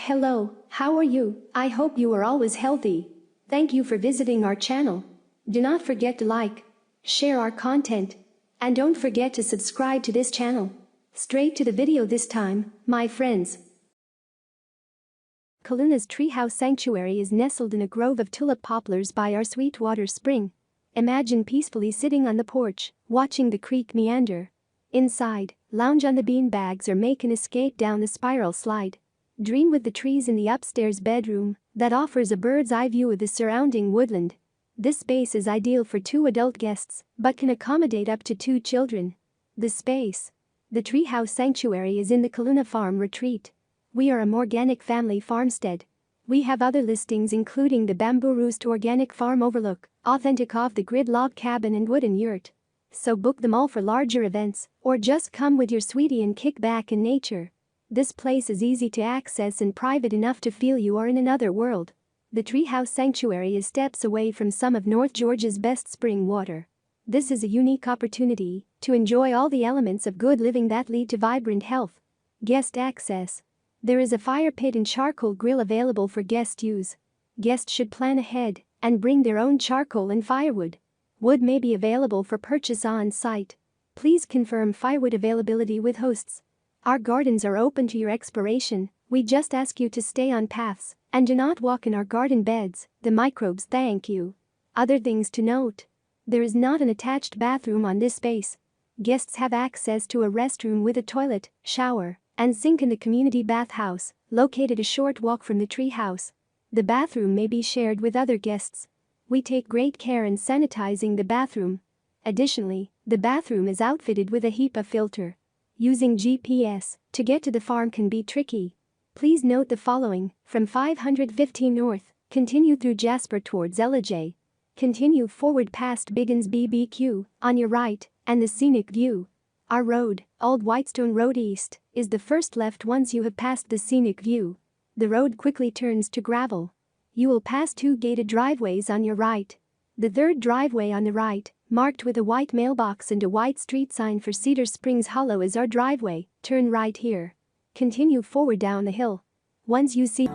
Hello, how are you? I hope you are always healthy. Thank you for visiting our channel. Do not forget to like, share our content, and don't forget to subscribe to this channel. Straight to the video this time, my friends. Kaluna's Treehouse Sanctuary is nestled in a grove of tulip poplars by our Sweetwater Spring. Imagine peacefully sitting on the porch, watching the creek meander. Inside, lounge on the bean bags or make an escape down the spiral slide. Dream with the trees in the upstairs bedroom that offers a bird's eye view of the surrounding woodland. This space is ideal for 2 adult guests but can accommodate up to 2 children. The space. The Treehouse Sanctuary is in the Kaluna Farm Retreat. We are a organic family farmstead. We have other listings including the Bamboo Roost Organic Farm Overlook, authentic off-the-grid log cabin and wooden yurt. So book them all for larger events or just come with your sweetie and kick back in nature. This place is easy to access and private enough to feel you are in another world. The Treehouse Sanctuary is steps away from some of North Georgia's best spring water. This is a unique opportunity to enjoy all the elements of good living that lead to vibrant health. Guest access. There is a fire pit and charcoal grill available for guest use. Guests should plan ahead and bring their own charcoal and firewood. Wood may be available for purchase on site. Please confirm firewood availability with hosts. Our gardens are open to your exploration. We just ask you to stay on paths and do not walk in our garden beds. The microbes thank you. Other things to note. There is not an attached bathroom on this space. Guests have access to a restroom with a toilet, shower, and sink in the community bathhouse, located a short walk from the treehouse. The bathroom may be shared with other guests. We take great care in sanitizing the bathroom. Additionally, the bathroom is outfitted with a HEPA filter. Using GPS to get to the farm can be tricky. Please note the following: from 515 north, continue through Jasper towards LJ. Continue forward past Biggins BBQ on your right and the scenic view. Our road, Old Whitestone Road East, is the first left once you have passed the scenic view. The road quickly turns to gravel. You will pass 2 gated driveways on your right. The third driveway on the right, marked with a white mailbox and a white street sign for Cedar Springs Hollow, is our driveway. Turn right here. Continue forward down the hill. Once you see